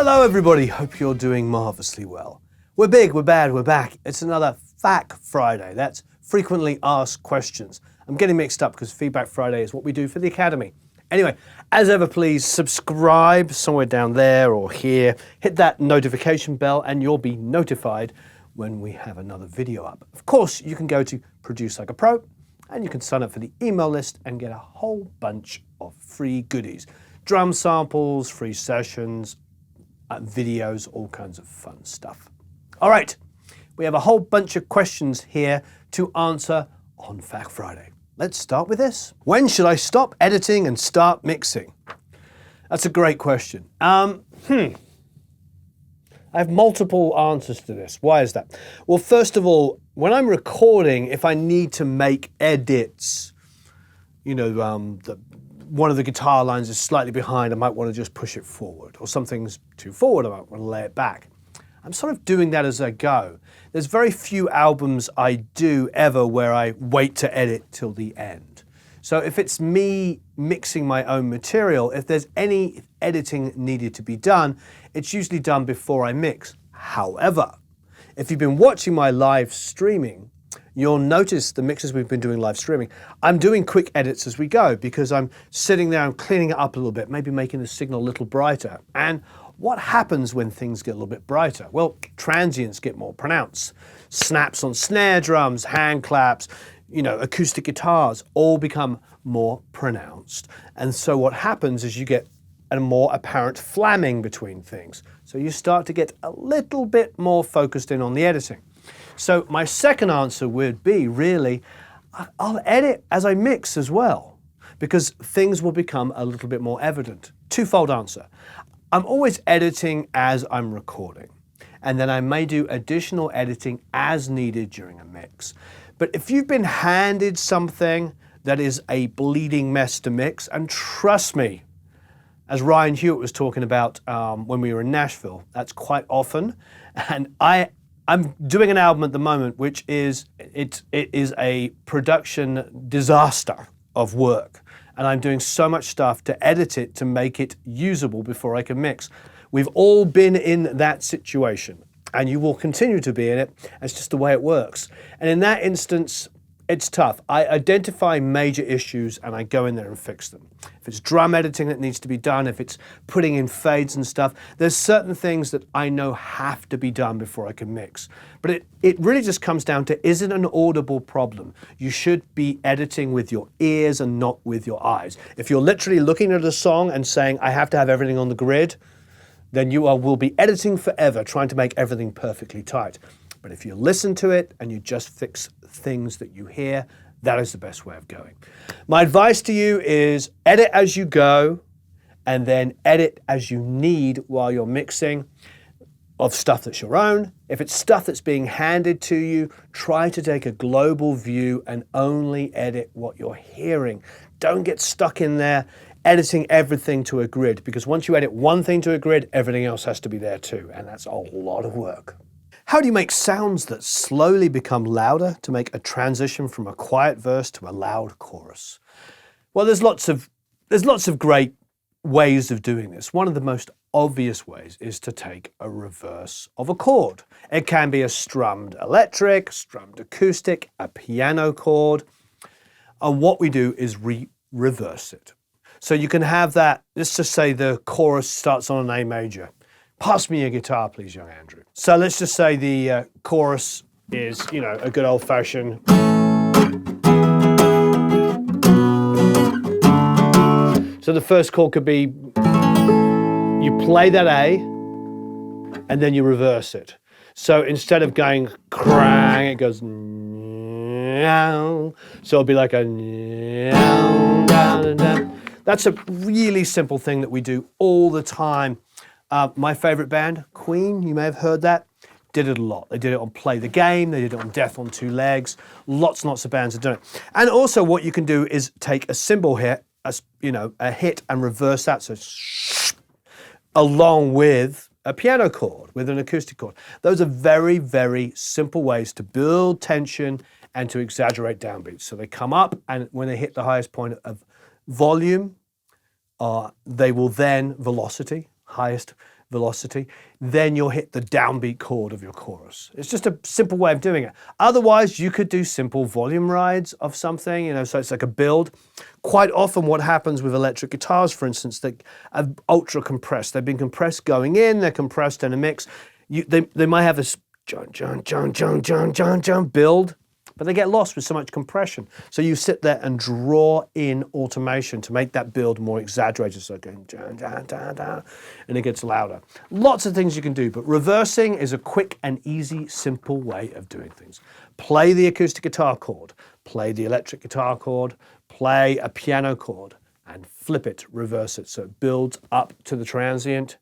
Hello everybody, hope you're doing marvelously well. We're big, we're bad, we're back. It's another FAQ Friday. That's frequently asked questions. I'm getting mixed up because Feedback Friday is what we do for the Academy. Anyway, as ever, please subscribe somewhere down there or here. Hit that notification bell and you'll be notified when we have another video up. Of course, you can go to Produce Like a Pro and you can sign up for the email list and get a whole bunch of free goodies. Drum samples, free sessions, videos, all kinds of fun stuff. All right, we have a whole bunch of questions here to answer on FAQ Friday. Let's start with this. When should I stop editing and start mixing? That's a great question. I have multiple answers to this. Why is that? Well, first of all, when I'm recording, if I need to make edits, you know, one of the guitar lines is slightly behind, I might want to just push it forward, or something's too forward, I might want to lay it back. I'm sort of doing that as I go. There's very few albums I do ever where I wait to edit till the end. So if it's me mixing my own material, if there's any editing needed to be done, it's usually done before I mix. However, if you've been watching my live streaming, you'll notice the mixes we've been doing live streaming. I'm doing quick edits as we go because I'm sitting there and cleaning it up a little bit, maybe making the signal a little brighter. And what happens when things get a little bit brighter? Well, transients get more pronounced. Snaps on snare drums, hand claps, you know, acoustic guitars all become more pronounced. And so what happens is you get a more apparent flamming between things. So you start to get a little bit more focused in on the editing. So my second answer would be really, I'll edit as I mix as well, because things will become a little bit more evident. Twofold answer. I'm always editing as I'm recording, and then I may do additional editing as needed during a mix. But if you've been handed something that is a bleeding mess to mix, and trust me, as Ryan Huart was talking about when we were in Nashville, that's quite often, and I'm doing an album at the moment, which is, it is a production disaster of work. And I'm doing so much stuff to edit it to make it usable before I can mix. We've all been in that situation and you will continue to be in it. It's just the way it works. And in that instance, it's tough. I identify major issues and I go in there and fix them. If it's drum editing that needs to be done, if it's putting in fades and stuff, there's certain things that I know have to be done before I can mix. But it really just comes down to, is it an audible problem? You should be editing with your ears and not with your eyes. If you're literally looking at a song and saying, I have to have everything on the grid, then you will be editing forever, trying to make everything perfectly tight. But if you listen to it and you just fix things that you hear, that is the best way of going. My advice to you is edit as you go and then edit as you need while you're mixing of stuff that's your own. If it's stuff that's being handed to you, try to take a global view and only edit what you're hearing. Don't get stuck in there editing everything to a grid, because once you edit one thing to a grid, everything else has to be there too, and that's a lot of work. How do you make sounds that slowly become louder to make a transition from a quiet verse to a loud chorus? Well, there's lots of great ways of doing this. One of the most obvious ways is to take a reverse of a chord. It can be a strummed electric, strummed acoustic, a piano chord. And what we do is reverse it. So you can have that, let's just say the chorus starts on an A major. Pass me your guitar, please, young Andrew. So let's just say the chorus is, you know, a good old-fashioned. So the first chord could be, you play that A, and then you reverse it. So instead of going crang, it goes meow. So it'll be like a meow, down, down. That's a really simple thing that we do all the time. My favorite band, Queen, you may have heard that, did it a lot. They did it on Play the Game, they did it on Death on Two Legs, lots and lots of bands have done it. And also what you can do is take a cymbal hit, a hit and reverse that, so along with a piano chord, with an acoustic chord. Those are very, very simple ways to build tension and to exaggerate downbeats. So they come up and when they hit the highest point of volume, they will then, velocity, highest velocity, then you'll hit the downbeat chord of your chorus. It's just a simple way of doing it. Otherwise, you could do simple volume rides of something, so it's like a build. Quite often what happens with electric guitars, for instance, they are ultra compressed. They've been compressed going in, they're compressed in a mix. They might have this build, but they get lost with so much compression. So you sit there and draw in automation to make that build more exaggerated. So going and it gets louder. Lots of things you can do, but reversing is a quick and easy, simple way of doing things. Play the acoustic guitar chord, play the electric guitar chord, play a piano chord, and flip it, reverse it. So it builds up to the transient.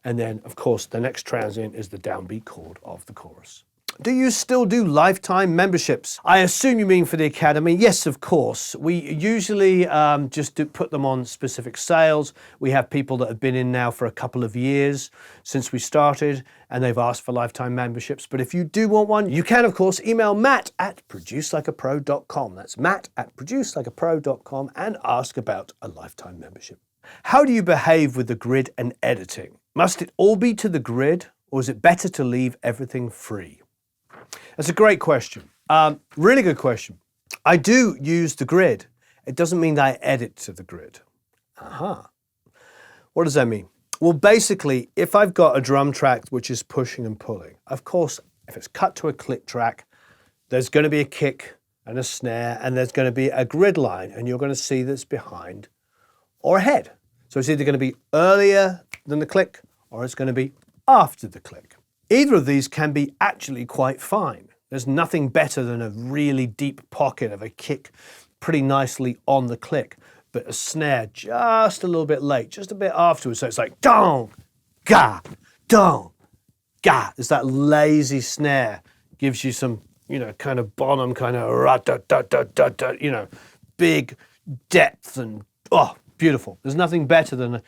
And then, of course, the next transient is the downbeat chord of the chorus. Do you still do lifetime memberships? I assume you mean for the Academy. Yes, of course. We usually just put them on specific sales. We have people that have been in now for a couple of years since we started, and they've asked for lifetime memberships. But if you do want one, you can, of course, email matt@producelikeapro.com. That's matt@producelikeapro.com and ask about a lifetime membership. How do you behave with the grid and editing? Must it all be to the grid, or is it better to leave everything free? That's a great question. Really good question. I do use the grid. It doesn't mean that I edit to the grid. What does that mean? Well, basically, if I've got a drum track which is pushing and pulling, of course, if it's cut to a click track, there's going to be a kick and a snare, and there's going to be a grid line, and you're going to see that's behind or ahead. So it's either going to be earlier than the click, or it's going to be after the click. Either of these can be actually quite fine. There's nothing better than a really deep pocket of a kick pretty nicely on the click, but a snare just a little bit late, just a bit afterwards. So it's like dong, ga, dong, ga. It's that lazy snare. Gives you some, kind of bottom, kind of ra-da-da-da-da-da, big depth and, beautiful. There's nothing better than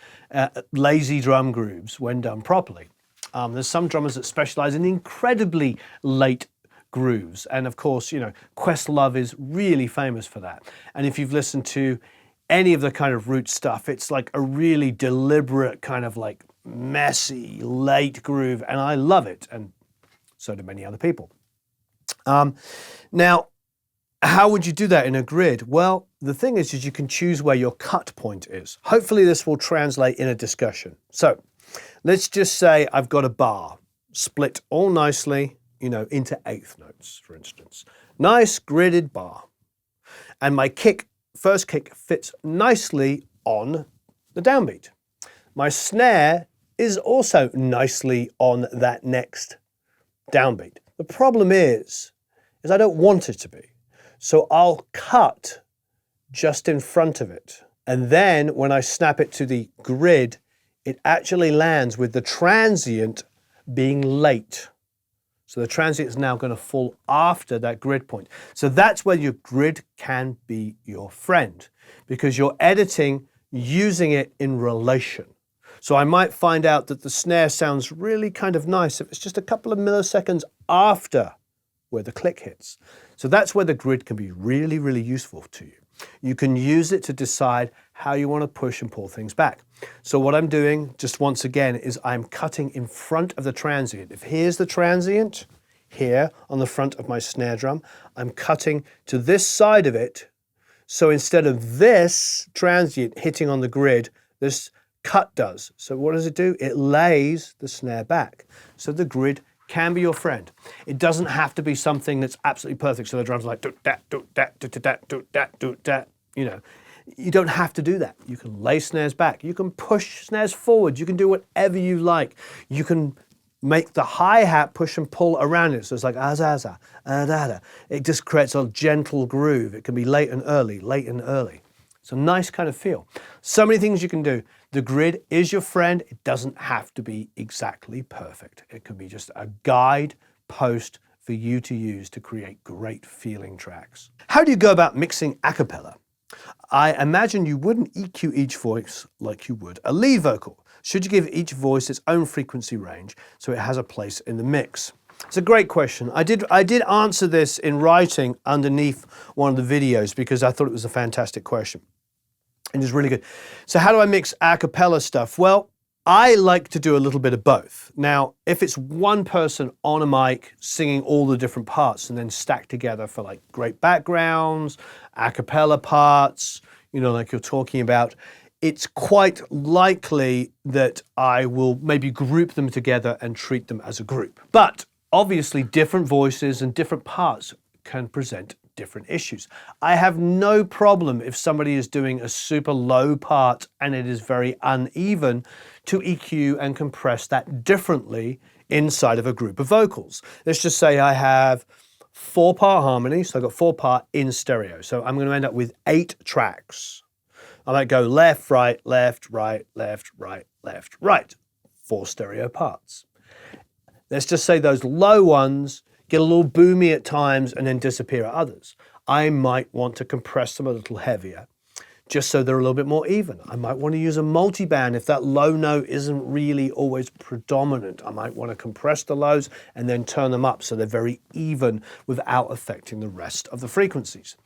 lazy drum grooves when done properly. There's some drummers that specialize in incredibly late grooves. And of course, Questlove is really famous for that. And if you've listened to any of the kind of Root stuff, it's like a really deliberate kind of like messy late groove. And I love it. And so do many other people. Now, how would you do that in a grid? Well, the thing is you can choose where your cut point is. Hopefully this will translate in a discussion. So let's just say I've got a bar split all nicely, into eighth notes, for instance. Nice gridded bar. And my first kick fits nicely on the downbeat. My snare is also nicely on that next downbeat. The problem is I don't want it to be. So I'll cut just in front of it. And then when I snap it to the grid, it actually lands with the transient being late. So the transient is now going to fall after that grid point. So that's where your grid can be your friend, because you're editing using it in relation. So I might find out that the snare sounds really kind of nice if it's just a couple of milliseconds after where the click hits. So that's where the grid can be really, really useful to you. You can use it to decide how you want to push and pull things back. So what I'm doing, just once again, is I'm cutting in front of the transient. If here's the transient, here on the front of my snare drum, I'm cutting to this side of it. So instead of this transient hitting on the grid, this cut does. So what does it do? It lays the snare back. So the grid can be your friend. It doesn't have to be something that's absolutely perfect. So the drums are like do-dat, do-dat, do-dat, do-dat, do-dat. You don't have to do that. You can lay snares back. You can push snares forward. You can do whatever you like. You can make the hi-hat push and pull around it. So it's like ah-za-za, ah-da-da. It just creates a gentle groove. It can be late and early, late and early. It's a nice kind of feel. So many things you can do. The grid is your friend. It doesn't have to be exactly perfect. It could be just a guide post for you to use to create great feeling tracks. How do you go about mixing a cappella? I imagine you wouldn't EQ each voice like you would a lead vocal. Should you give each voice its own frequency range so it has a place in the mix? It's a great question. I did answer this in writing underneath one of the videos because I thought it was a fantastic question. It is really good. So how do I mix a cappella stuff? Well, I like to do a little bit of both. Now, if it's one person on a mic singing all the different parts and then stacked together for like great backgrounds, a cappella parts, you know, like you're talking about, it's quite likely that I will maybe group them together and treat them as a group. But obviously different voices and different parts can present different issues. I have no problem if somebody is doing a super low part and it is very uneven to EQ and compress that differently inside of a group of vocals. Let's just say I have 4-part harmony, so I've got 4-part in stereo. So I'm going to end up with 8 tracks. I might go left, right, left, right, left, right, left, right. 4 stereo parts. Let's just say those low ones get a little boomy at times and then disappear at others. I might want to compress them a little heavier, just so they're a little bit more even. I might want to use a multiband if that low note isn't really always predominant. I might want to compress the lows and then turn them up so they're very even without affecting the rest of the frequencies.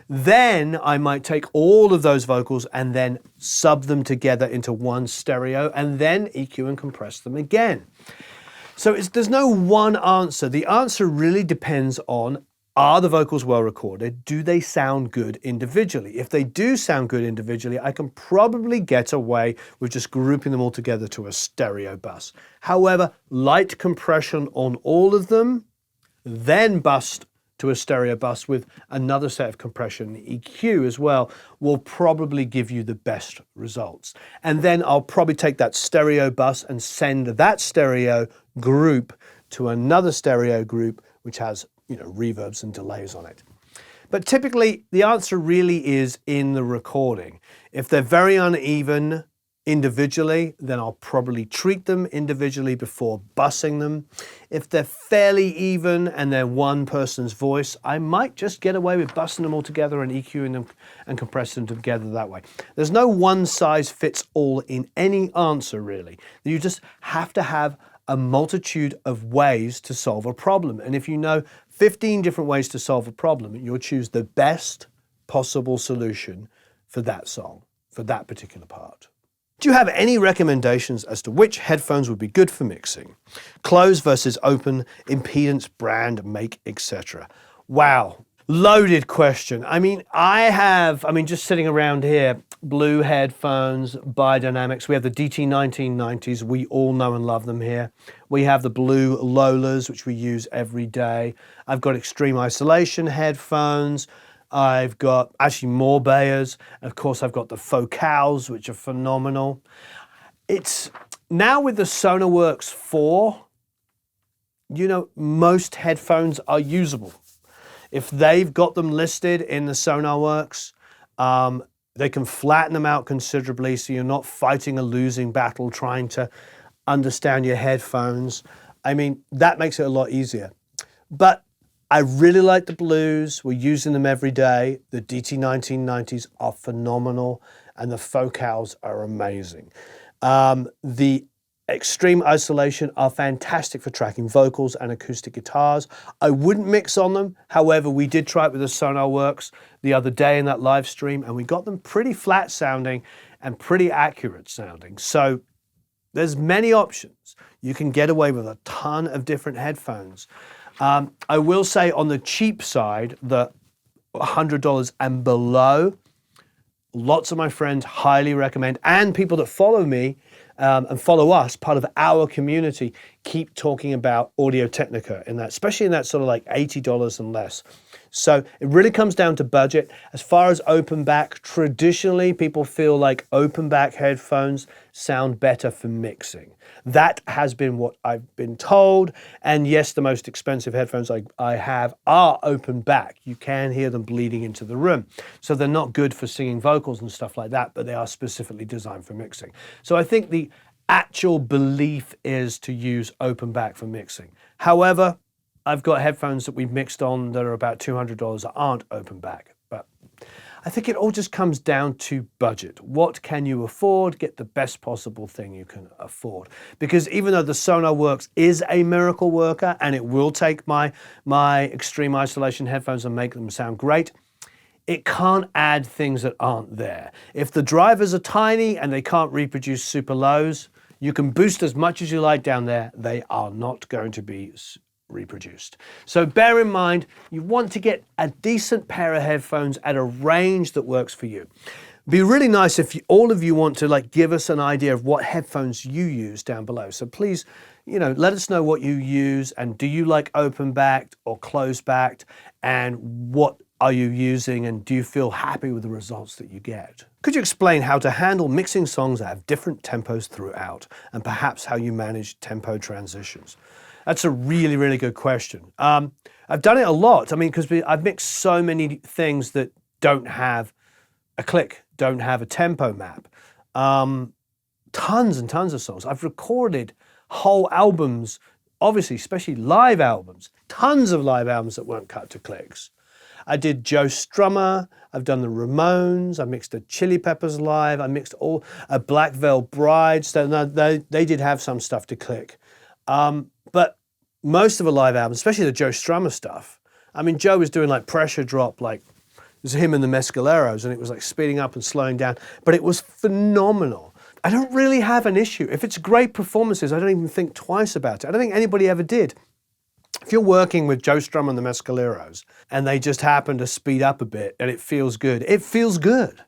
Then I might take all of those vocals and then sub them together into one stereo and then EQ and compress them again. So there's no one answer. The answer really depends on, are the vocals well recorded? Do they sound good individually? If they do sound good individually, I can probably get away with just grouping them all together to a stereo bus. However, light compression on all of them, then bust to a stereo bus with another set of compression EQ as well, will probably give you the best results. And then I'll probably take that stereo bus and send that stereo group to another stereo group which has, you know, reverbs and delays on it. But typically the answer really is in the recording. If they're very uneven individually, then I'll probably treat them individually before bussing them. If they're fairly even and they're one person's voice, I might just get away with bussing them all together and EQing them and compressing them together that way. There's no one size fits all in any answer really. You just have to have a multitude of ways to solve a problem. And if you know 15 different ways to solve a problem, you'll choose the best possible solution for that song, for that particular part. Do you have any recommendations as to which headphones would be good for mixing? Closed versus open, impedance, brand, make, etc. Wow, loaded question. Just sitting around here, Blue headphones, Biodynamics. We have the DT1990s. We all know and love them here. We have the Blue Lolas, which we use every day. I've got Extreme Isolation headphones. I've got actually more Bayers. Of course, I've got the Focals, which are phenomenal. It's now with the SonarWorks 4, you know, most headphones are usable. If they've got them listed in the SonarWorks, they can flatten them out considerably so you're not fighting a losing battle trying to understand your headphones. I mean, that makes it a lot easier. But I really like the Blues. We're using them every day. The DT1990s are phenomenal and the Focals are amazing. The Extreme Isolation are fantastic for tracking vocals and acoustic guitars. I wouldn't mix on them. However, we did try it with the SonarWorks the other day in that live stream and we got them pretty flat sounding and pretty accurate sounding. So there's many options. You can get away with a ton of different headphones. I will say on the cheap side, the $100 and below, lots of my friends highly recommend, and people that follow me and follow us, part of our community, keep talking about Audio-Technica in that, especially in that sort of like $80 and less. So it really comes down to budget. As far as open back, traditionally people feel like open back headphones sound better for mixing. That has been what I've been told. And yes, the most expensive headphones I have are open back. You can hear them bleeding into the room. So they're not good for singing vocals and stuff like that, but they are specifically designed for mixing. So I think the actual belief is to use open back for mixing. However, I've got headphones that we've mixed on that are about $200 that aren't open back. But I think it all just comes down to budget. What can you afford? Get the best possible thing you can afford. Because even though the SonarWorks is a miracle worker and it will take my Extreme Isolation headphones and make them sound great, it can't add things that aren't there. If the drivers are tiny and they can't reproduce super lows, You can boost as much as you like down there. They are not going to be reproduced. So bear in mind, you want to get a decent pair of headphones at a range that works for you. It'd be really nice if all of you want to like give us an idea of what headphones you use down below. So please, let us know what you use, and do you like open backed or closed backed, and what are you using, and do you feel happy with the results that you get? Could you explain how to handle mixing songs that have different tempos throughout, and perhaps how you manage tempo transitions? That's a really, really good question. I've done it a lot. I mean, because I've mixed so many things that don't have a click, don't have a tempo map. Tons and tons of songs. I've recorded whole albums, obviously, especially live albums, tons of live albums that weren't cut to clicks. I did Joe Strummer, I've done the Ramones, I mixed the Chili Peppers live, I mixed all Black Veil Brides. They did have some stuff to click. But most of the live albums, especially the Joe Strummer stuff, I mean, Joe was doing like pressure drop, like it was him and the Mescaleros, and it was like speeding up and slowing down, but it was phenomenal. I don't really have an issue. If it's great performances, I don't even think twice about it. I don't think anybody ever did. If you're working with Joe Strummer and the Mescaleros, and they just happen to speed up a bit and it feels good, it feels good.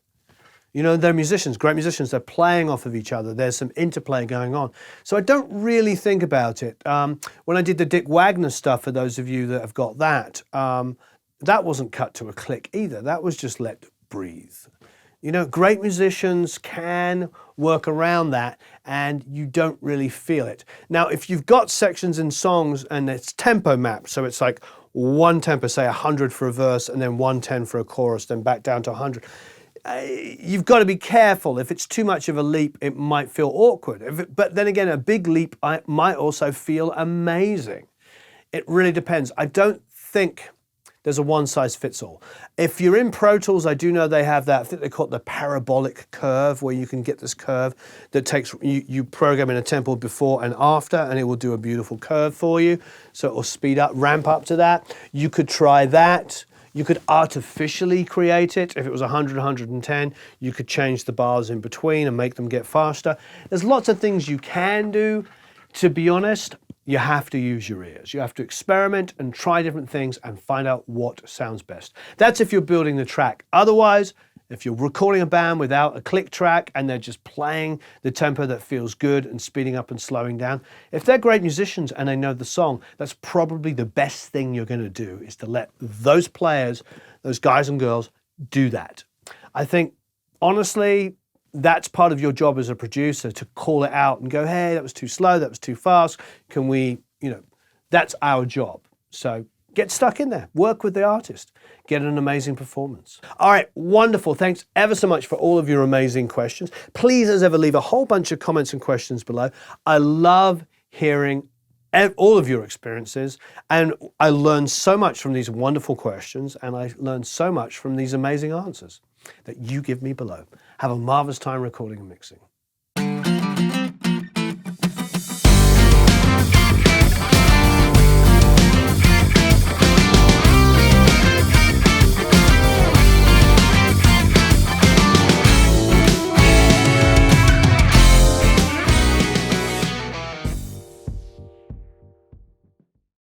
They're musicians, great musicians, they're playing off of each other, there's some interplay going on. So I don't really think about it. When I did the Dick Wagner stuff, for those of you that have got that, that wasn't cut to a click either, that was just let breathe. Great musicians can work around that and you don't really feel it. Now, if you've got sections in songs and it's tempo mapped, so it's like one tempo, say 100 for a verse and then 110 for a chorus, then back down to 100. You've got to be careful. If it's too much of a leap, it might feel awkward. But then again, a big leap might also feel amazing. It really depends. I don't think there's a one-size-fits-all. If you're in Pro Tools, I do know they have that, I think they call it the parabolic curve, where you can get this curve that takes, you program in a tempo before and after, and it will do a beautiful curve for you. So it will speed up, ramp up to that. You could try that. You could artificially create it. If it was 100, 110, you could change the bars in between and make them get faster. There's lots of things you can do. To be honest, you have to use your ears. You have to experiment and try different things and find out what sounds best. That's if you're building the track. Otherwise, if you're recording a band without a click track and they're just playing the tempo that feels good and speeding up and slowing down, if they're great musicians and they know the song, that's probably the best thing you're going to do, is to let those players, those guys and girls, do that. I think, honestly, that's part of your job as a producer, to call it out and go, hey, that was too slow, that was too fast. Can we, that's our job. So get stuck in there, work with the artist, get an amazing performance. All right, wonderful. Thanks ever so much for all of your amazing questions. Please, as ever, leave a whole bunch of comments and questions below. I love hearing all of your experiences, and I learned so much from these wonderful questions, and I learned so much from these amazing answers that you give me below. Have a marvelous time recording and mixing.